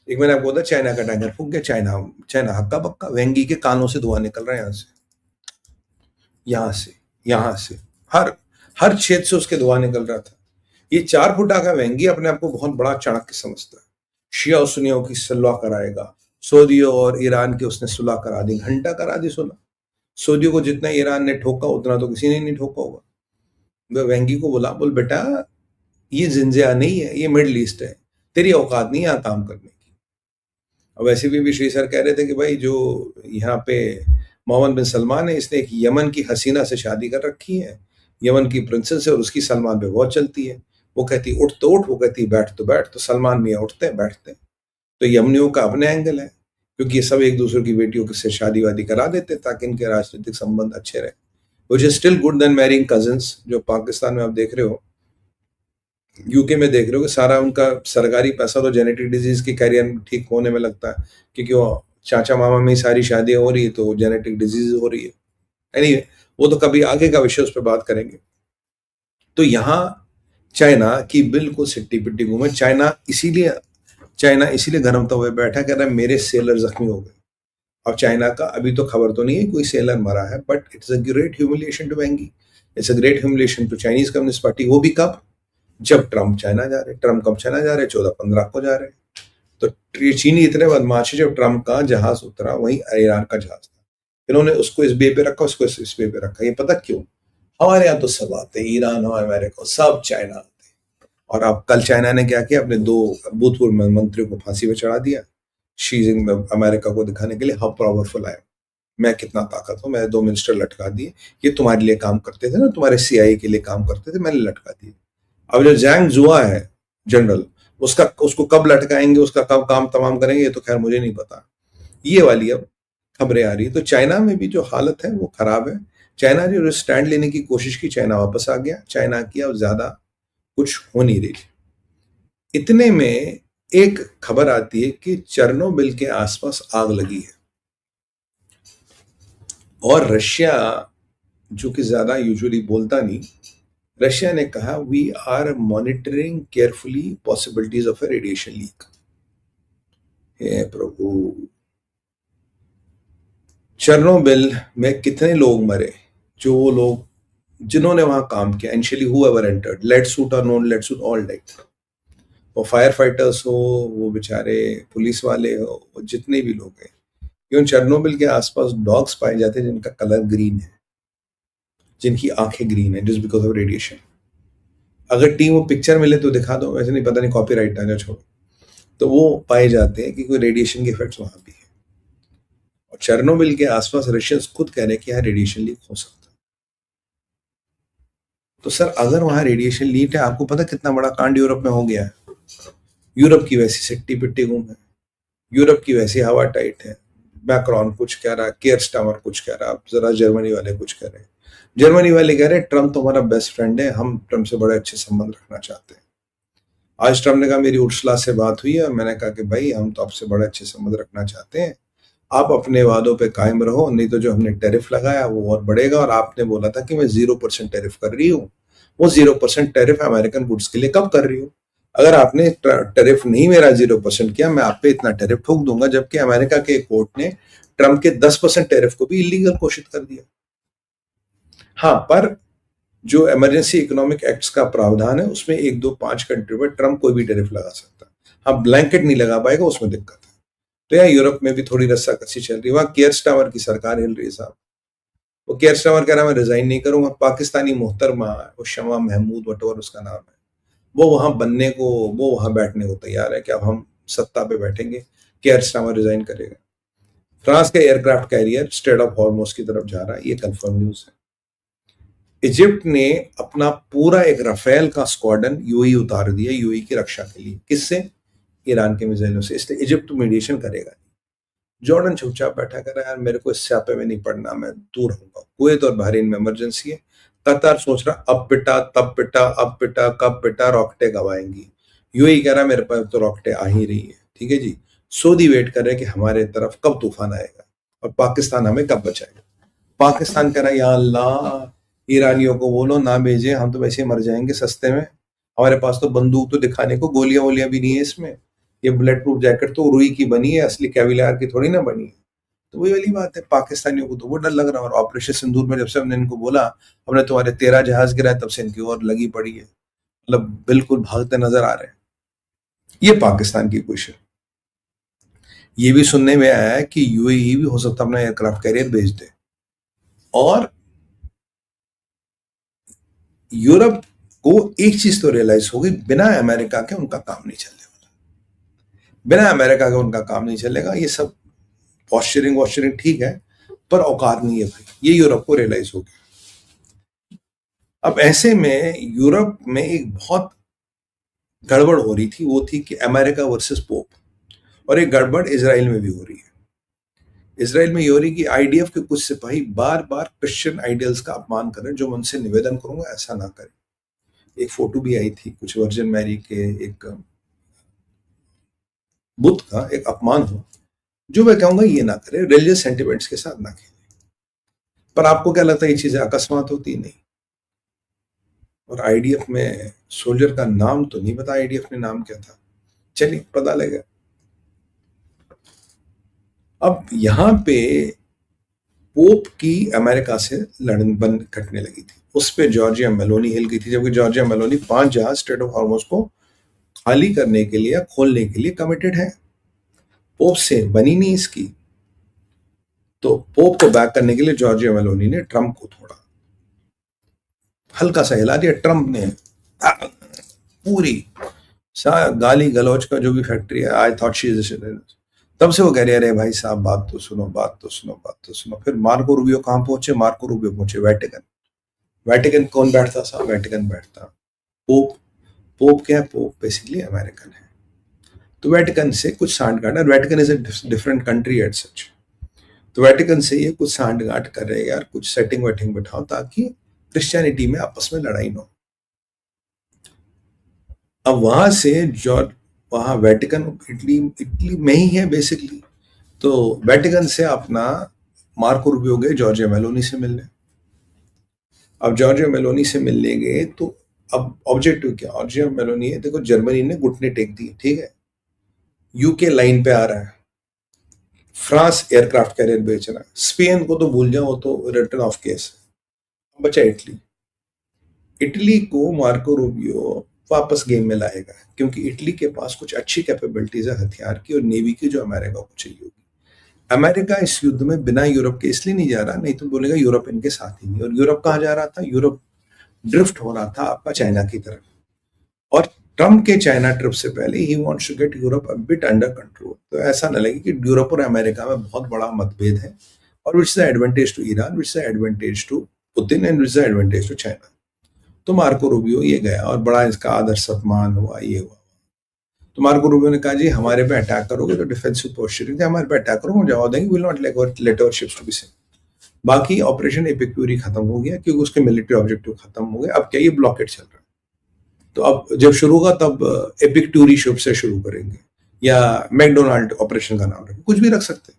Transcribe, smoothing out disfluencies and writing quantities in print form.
एक मैंने आपको बताया चाइना का टैंकर फूक गया, चाइना चाइना हक्का बक्का, वेंगी के कानों से धुआं निकल रहा है, यहाँ से यहाँ से हर हर क्षेत्र से उसके धुआं निकल रहा था। ये 4 फुटा का वेंगी अपने आप को बहुत बड़ा चाणक्य समझता है। शिया और सुनियों की सुलह कराएगा, सऊदियों और ईरान की उसने सुलह करा दी, घंटा करा दी सुलह। सऊदियों को जितना ईरान ने ठोका उतना तो किसी ने नहीं ठोका होगा। वह वेंगी को बोला, बोल बेटा ये जिंजिया नहीं है, ये मिडल ईस्ट है, तेरी औकात नहीं यहाँ काम करने की। और वैसे भी श्री सर कह रहे थे कि भाई जो यहाँ पे मोहम्मद बिन सलमान है, इसने एक यमन की हसीना से शादी कर रखी है, यमन की प्रिंसेस है, और उसकी सलमान पे बहुत चलती है। वो कहती उठ तो उठ, वो कहती बैठ तो बैठ, तो सलमान मियाँ उठते हैं बैठते हैं। तो यमनियों का अपने एंगल है, क्योंकि ये सब एक दूसरे की बेटियों से शादी वादी करा देते ताकि इनके राजनीतिक संबंध अच्छे रहे, which is still good then marrying cousins. जो पाकिस्तान में आप देख रहे हो, यूके में देख रहे हो कि सारा उनका सरकारी पैसा तो जेनेटिक डिजीज की कैरियर ठीक होने में लगता है, क्योंकि वो चाचा मामा में सारी शादियां हो रही है तो जेनेटिक डिजीज हो रही है। anyway, वो तो कभी आगे का विषय, उस पर बात करेंगे। तो यहाँ चाइना की बिल्कुल सिट्टी पिट्टी घूमे। चाइना इसीलिए गरमता हुए बैठा, कह रहा है मेरे सेलर जख्मी हो गए। अब चाइना का अभी तो खबर तो नहीं है कोई सेलर मरा है, but it's a great humiliation to Wang Yi, it's a great humiliation to Chinese Communist Party. वो भी कब? जब ट्रम्प चाइना जा रहे। ट्रम्प कब चाइना जा रहे? 14-15 को जा रहे। तो चीनी इतने बदमाश है, जब ट्रम्प का जहाज उतरा वहीं ईरान का जहाज था, इन्होंने उसको इस बे पे रखा, उसको इस बे पे रखा। ये पता क्यों? हमारे यहाँ तो सब आते हैं, ईरान हो अमेरिका सब चाइना आते हैं। और अब कल चाइना ने क्या किया, अपने 2 भूतपूर्व मंत्रियों को फांसी पे चढ़ा दिया, शी जिनपिंग अमेरिका को दिखाने के लिए हाउ पावरफुल है, मैं कितना ताकत हूं, मैंने 2 मिनिस्टर लटका दिए, ये तुम्हारे लिए काम करते थे ना, तुम्हारे सीआईए के लिए काम करते थे, मैंने लटका दिए। अब जो जैंग जुआ है जनरल, उसको कब लटकाएंगे, उसका कब काम तमाम करेंगे, ये तो खैर मुझे नहीं पता। ये वाली अब खबरें आ रही है। तो चाइना में भी जो हालत है वो खराब है। चाइना ने जो स्टैंड लेने की कोशिश की, चाइना वापस आ गया। चाइना की अब ज्यादा कुछ हो नहीं रही। इतने में एक खबर आती है कि चेर्नोबिल के आसपास आग लगी है, और रशिया, जो कि ज्यादा यूजुअली बोलता नहीं, रशिया ने कहा we are monitoring carefully possibilities of a radiation leak. हे प्रभु, चेर्नोबिल में कितने लोग मरे, जो वो लोग जिन्होंने वहां काम किया, initially whoever entered, lead suit और non lead suit all died. वो फायर फाइटर्स हो, वो बेचारे पुलिस वाले हो, वो जितने भी लोग हैं। क्यों चेर्नोबिल के आसपास डॉग्स पाए जाते हैं जिनका कलर ग्रीन है, जिनकी आंखें ग्रीन है, जस्ट बिकॉज ऑफ रेडिएशन। अगर टीम वो पिक्चर मिले तो दिखा दो, वैसे नहीं, पता नहीं कॉपीराइट आ जाए, छोड़ो। तो वो पाए जाते हैं कि कोई रेडिएशन के इफेक्ट्स वहां भी है। और चेर्नोबिल के आसपास रशियंस खुद कह रहे हैं कि यहाँ रेडिएशन लीक हो सकता है। तो सर अगर वहां रेडिएशन लीक है, आपको पता कितना बड़ा कांड यूरोप में हो गया है। यूरोप की वैसी सिट्टी पिट्टी गुम है, यूरोप की वैसी हवा टाइट है। मैक्रॉन कुछ कह रहा है, केयर स्टामर कुछ कह रहा है, जरा जर्मनी वाले कुछ कह रहे हैं। जर्मनी वाले कह रहे हैं ट्रम्प तो हमारा बेस्ट फ्रेंड है, हम ट्रम्प से बड़े अच्छे संबंध रखना चाहते हैं। आज ट्रम्प ने कहा मेरी उर्सुला से बात हुई है, मैंने कहा कि भाई हम तो आपसे बड़े अच्छे संबंध रखना चाहते हैं, आप अपने वादों पे कायम रहो, नहीं तो जो हमने टैरिफ लगाया वो और बढ़ेगा। और आपने बोला था कि मैं 0% टैरिफ कर रही हूँ, वो 0% टैरिफ अमेरिकन गुड्स के लिए कब कर रही हूँ? अगर आपने टैरिफ नहीं मेरा 0% किया, मैं आप पे इतना टैरिफ ठोक दूंगा। जबकि अमेरिका के कोर्ट ने ट्रम्प के 10% टैरिफ को भी इलीगल घोषित कर दिया। हाँ, पर जो इमरजेंसी इकोनॉमिक एक्ट्स का प्रावधान है उसमें 1, 2, 5 कंट्री पर ट्रम्प कोई भी टैरिफ लगा सकता है। हाँ, ब्लैंकेट नहीं लगा पाएगा, उसमें दिक्कत है। तो यहाँ यूरोप में भी थोड़ी रस्साकसी चल रही है। वहां केयर स्टावर की सरकार हिल रही है साहब। वो केयर स्टावर कह रहा है मैं रिजाइन नहीं करूंगा। पाकिस्तानी मोहतरमा, वो शमा महमूद वटवर उसका नाम है, वो वहां बैठने को तैयार है कि अब हम सत्ता पे बैठेंगे। केयर स्टावर रिजाइन करेगा। फ्रांस का aircraft carrier straight of Hormuz की तरफ जा रहा है, ये कंफर्म न्यूज है। इजिप्ट ने अपना पूरा एक राफेल का स्क्वाड्रन यूएई उतार दिया, यूएई की रक्षा के लिए। किससे? ईरान के मिसाइलों से। इसलिए इजिप्ट मीडिएशन करेगा। जॉर्डन चुपचाप बैठा कर यार मेरे को इस स्यापे में नहीं पड़ना, मैं दूर रहूंगा। कुवैत और बहरीन में इमरजेंसी है। कतार सोच रहा अब पिटा तब पिटा, अब पिटा कब पिटा, रॉकेटें गवाएंगी। यूएई कह रहा मेरे पास तो रॉकेटें आ ही रही है, ठीक है जी। सऊदी वेट कर रहे कि हमारे तरफ कब तूफान आएगा और पाकिस्तान हमें कब बचाएगा। पाकिस्तान कह रहा है या अल्लाह, ईरानियों को बोलो ना भेजे, हम तो वैसे मर जाएंगे सस्ते में, हमारे पास तो बंदूक तो दिखाने को गोलियां वोलियां भी नहीं है इसमें। ये बुलेट प्रूफ जैकेट तो रुई की बनी है, असली कैविलियर की थोड़ी ना बनी है। तो वही वाली बात है, पाकिस्तानियों को तो वो डर लग रहा है। और ऑपरेशन सिंदूर में जब से हमने इनको बोला हमने तुम्हारे 13 जहाज गिराए, तब से इनकी ओर लगी पड़ी है, मतलब बिल्कुल भागते नजर आ रहे हैं। ये पाकिस्तान की पोजीशन। ये भी सुनने में आया है कि यूएई भी हो सकता है अपना एयरक्राफ्ट कैरियर भेज दे। और यूरोप को एक चीज तो रियलाइज होगी, बिना अमेरिका के उनका काम नहीं चलने वाला। बिना अमेरिका के उनका काम नहीं चलेगा। ये सब पॉस्चरिंग वॉस्चरिंग ठीक है, पर औकात नहीं है भाई, ये यूरोप को रियलाइज हो गया। अब ऐसे में यूरोप में एक बहुत गड़बड़ हो रही थी, वो थी कि अमेरिका वर्सेस पोप। और एक गड़बड़ इसराइल में भी हो रही है। इसराइल में ये हो रही कि आईडीएफ के कुछ सिपाही बार बार क्रिश्चियन आइडियल्स का अपमान कर रहे हैं। जो मैं उनसे निवेदन करूंगा ऐसा ना करें। एक फोटो भी आई थी कुछ वर्जिन मैरी के एक बुत का एक अपमान हो, जो मैं कहूंगा ये ना करें, रिलीजियस सेंटिमेंट्स के साथ ना खेलें। पर आपको क्या लगता है ये चीजें अकस्मात होती? नहीं। और आईडीएफ में सोल्जर का नाम तो नहीं पता, आईडीएफ में नाम क्या था, चलिए पता लगेगा। अब यहां पे पोप की अमेरिका से लड़न बन कटने लगी थी, उस पे जॉर्जिया मेलोनी हिल गई थी, जबकि जॉर्जिया मेलोनी 5 जहाज स्ट्रेट ऑफ हॉर्मुज को खाली करने के लिए, खोलने के लिए कमिटेड है। पोप से बनी नहीं इसकी। तो पोप को बैक करने के लिए जॉर्जिया मेलोनी ने ट्रंप को थोड़ा हल्का सा हिला दिया। ट्रंप ने पूरी गाली गलौज का जो भी फैक्ट्री है, आई थॉट शी इज, तब से वो कह रहे हैं अरे भाई साहब बात तो सुनो, बात तो सुनो, बात तो सुनो। फिर मार्को रूबियो कहां पहुंचे? मार्को रूबियो पहुंचे वेटिकन। वेटिकन कौन बैठता साहब? वेटिकन बैठता पोप। पोप क्या है? पोप बेसिकली अमेरिकन है। तो वेटिकन से कुछ सांठगांठ, Vatican is a different country at such. तो वेटिकन से ये कुछ सांठगांठ कर रहे हैं यार, कुछ सेटिंग वेटिंग बिठाओ ताकि क्रिश्चियनिटी में आपस में लड़ाई ना हो। अब वहां से जॉर्ज, वहां वेटिकन इटली, इटली में ही है बेसिकली। तो वेटिकन से अपना मार्को रूबियो गए जॉर्जिया मेलोनी से मिलने। अब जॉर्जिया मेलोनी से मिलने गए तो अब ऑब्जेक्टिव क्या? जॉर्जिया मेलोनी है, देखो जर्मनी ने घुटने टेक दिए, ठीक है, यूके लाइन पे आ रहा है, फ्रांस एयरक्राफ्ट कैरियर बेच रहा है, स्पेन को तो भूल जाओ, वो तो रिटर्न ऑफ केस है। बचा इटली। इटली को मार्को रूबियो वापस गेम में लाएगा, क्योंकि इटली के पास कुछ अच्छी कैपेबिलिटीज है हथियार की और नेवी की, जो अमेरिका को चाहिए होगी। अमेरिका इस युद्ध में बिना यूरोप के इसलिए नहीं जा रहा, नहीं तो बोलेगा यूरोप इनके साथ ही नहीं। और यूरोप कहाँ जा रहा था? यूरोप ड्रिफ्ट हो रहा था आपका चाइना की तरफ। और ट्रम्प के चाइना ट्रिप से पहले ही wants to get Europe a bit under control. तो ऐसा न लगे कि यूरोप और अमेरिका में बहुत बड़ा मतभेद है, और which is the advantage to Iran, which is the advantage to Putin, and which is the advantage to China. तो मार्को रूबियो ये गया और बड़ा इसका आदर सम्मान हुआ, ये हुआ। तो मार्को रूबियो ने कहा जी हमारे पे अटैक करोगे तो डिफेंसिव पोस्चरिंग, हमारे पे अटैक करो, जवाब देंगे, will not let our ships to be sink. बाकी ऑपरेशन एपिक्यूरी खत्म हो गया, क्योंकि उसके मिलिट्री ऑब्जेक्टिव खत्म हो गए। अब क्या ये ब्लॉकेट चल रहा है। तो अब जब शुरू होगा तब एपिक्यूरी शिप से शुरू करेंगे, या मैकडोनाल्ड ऑपरेशन का नाम रखें, कुछ भी रख सकते हैं।